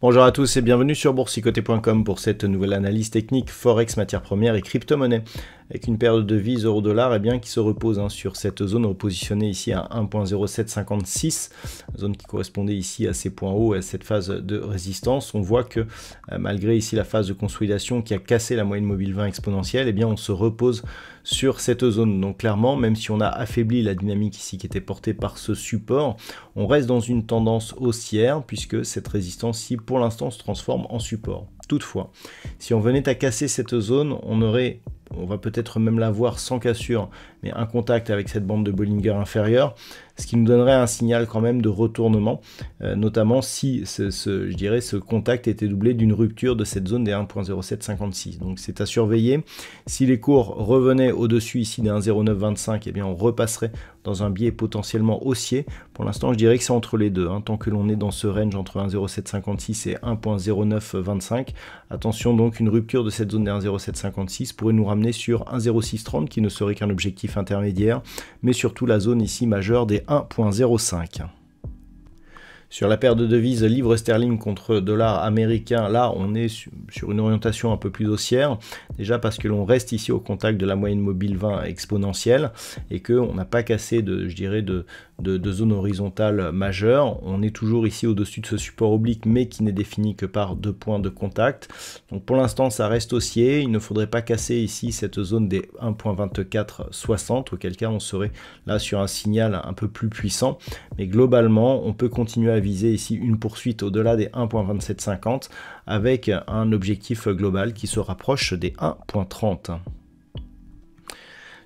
Bonjour à tous et bienvenue sur boursicoté.com pour cette nouvelle analyse technique Forex, matières premières et crypto-monnaie. Avec une paire de devises euro-dollar qui se repose sur cette zone repositionnée ici à 1.0756, zone qui correspondait ici à ces points hauts et à cette phase de résistance. On voit que malgré ici la phase de consolidation qui a cassé la moyenne mobile 20 exponentielle, on se repose sur cette zone. Donc clairement, même si on a affaibli la dynamique ici qui était portée par ce support, on reste dans une tendance haussière puisque cette résistance ici pour l'instant se transforme en support. Toutefois, si on venait à casser cette zone, on va peut-être même la voir sans cassure, mais un contact avec cette bande de Bollinger inférieure, ce qui nous donnerait un signal quand même de retournement, notamment si ce contact était doublé d'une rupture de cette zone des 1.0756. Donc c'est à surveiller. Si les cours revenaient au-dessus ici des 1.0925, on repasserait dans un biais potentiellement haussier. Pour l'instant, je dirais que c'est entre les deux. Tant que l'on est dans ce range entre 1.0756 et 1.0925, attention donc, une rupture de cette zone des 1.0756 pourrait nous ramener sur 1.0630 qui ne serait qu'un objectif intermédiaire, mais surtout la zone ici majeure des 1.05. Sur la paire de devises livre sterling contre dollar américain, là on est sur une orientation un peu plus haussière, déjà parce que l'on reste ici au contact de la moyenne mobile 20 exponentielle et qu'on n'a pas cassé de zone horizontale majeure. On est toujours ici au-dessus de ce support oblique mais qui n'est défini que par 2 points de contact. Donc pour l'instant ça reste haussier, il ne faudrait pas casser ici cette zone des 1.2460, auquel cas on serait là sur un signal un peu plus puissant, mais globalement on peut continuer à viser ici une poursuite au-delà des 1.2750 avec un objectif global qui se rapproche des 1.30.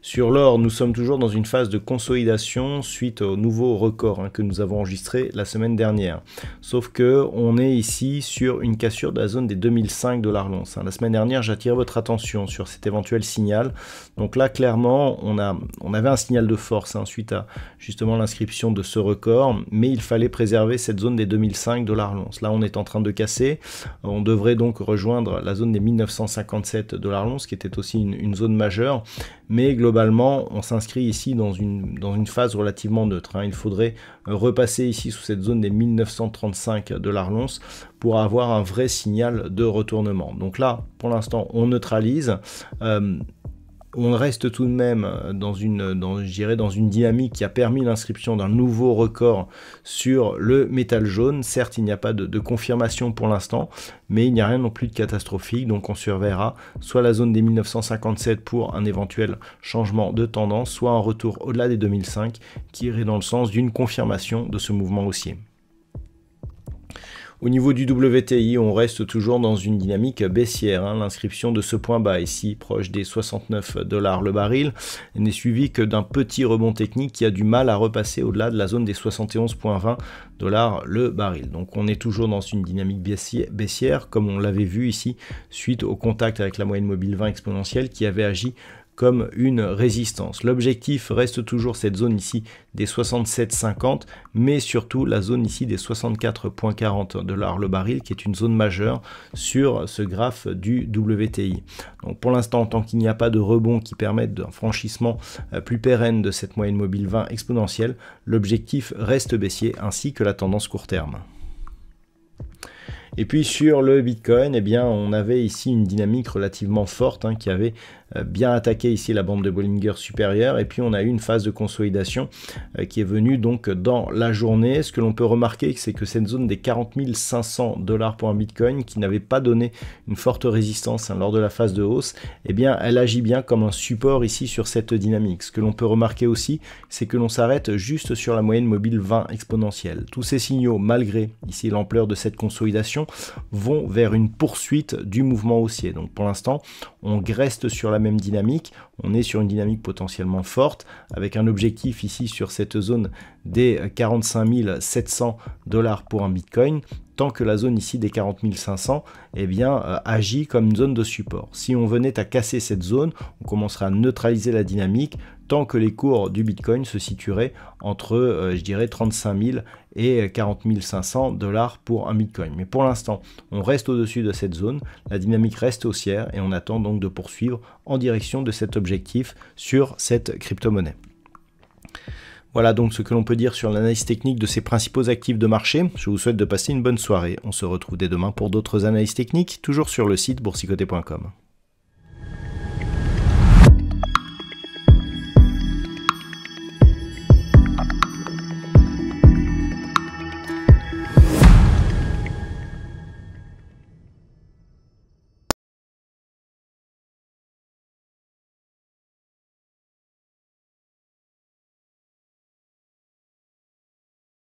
Sur l'or, nous sommes toujours dans une phase de consolidation suite au nouveau record que nous avons enregistré la semaine dernière. Sauf que on est ici sur une cassure de la zone des 2005 $ l'once. La semaine dernière, j'attire votre attention sur cet éventuel signal. Donc là, clairement, on avait un signal de force suite à justement l'inscription de ce record, mais il fallait préserver cette zone des 2005 $ l'once. Là, on est en train de casser. On devrait donc rejoindre la zone des 1957 $ l'once, qui était aussi une zone majeure. Mais globalement, on s'inscrit ici dans une phase relativement neutre. Il faudrait repasser ici sous cette zone des 1935 $ l'once pour avoir un vrai signal de retournement. Donc là, pour l'instant, on neutralise. On reste tout de même dans une dynamique qui a permis l'inscription d'un nouveau record sur le métal jaune. Certes, il n'y a pas de confirmation pour l'instant, mais il n'y a rien non plus de catastrophique. Donc on surveillera soit la zone des 1957 pour un éventuel changement de tendance, soit un retour au-delà des 2005 qui irait dans le sens d'une confirmation de ce mouvement haussier. Au niveau du WTI, on reste toujours dans une dynamique baissière. L'inscription de ce point bas ici, proche des 69 $ le baril, n'est suivie que d'un petit rebond technique qui a du mal à repasser au-delà de la zone des 71,20 $ le baril. Donc on est toujours dans une dynamique baissière, comme on l'avait vu ici, suite au contact avec la moyenne mobile 20 exponentielle qui avait agi comme une résistance. L'objectif reste toujours cette zone ici des 67,50, mais surtout la zone ici des 64,40 $ le baril, qui est une zone majeure sur ce graphe du WTI. Donc pour l'instant, tant qu'il n'y a pas de rebond qui permette un franchissement plus pérenne de cette moyenne mobile 20 exponentielle, l'objectif reste baissier, ainsi que la tendance court terme. Et puis sur le Bitcoin, on avait ici une dynamique relativement forte qui avait bien attaqué ici la bande de Bollinger supérieure, et puis on a eu une phase de consolidation qui est venue donc dans la journée. Ce que l'on peut remarquer, c'est que cette zone des 40 500 $ pour un Bitcoin, qui n'avait pas donné une forte résistance lors de la phase de hausse, elle agit bien comme un support ici sur cette dynamique. Ce que l'on peut remarquer aussi, c'est que l'on s'arrête juste sur la moyenne mobile 20 exponentielle. Tous ces signaux, malgré ici l'ampleur de cette consolidation, vont vers une poursuite du mouvement haussier. Donc pour l'instant, on reste sur la même dynamique, on est sur une dynamique potentiellement forte, avec un objectif ici sur cette zone des 45 700 $ pour un Bitcoin, tant que la zone ici des 40 500 eh bien, agit comme une zone de support. Si on venait à casser cette zone, on commencerait à neutraliser la dynamique tant que les cours du Bitcoin se situeraient entre, je dirais, 35 000 et 40 500 $ pour un Bitcoin. Mais pour l'instant, on reste au-dessus de cette zone, la dynamique reste haussière et on attend donc de poursuivre en direction de cet objectif sur cette crypto-monnaie. Voilà donc ce que l'on peut dire sur l'analyse technique de ces principaux actifs de marché. Je vous souhaite de passer une bonne soirée. On se retrouve dès demain pour d'autres analyses techniques, toujours sur le site boursicoté.com.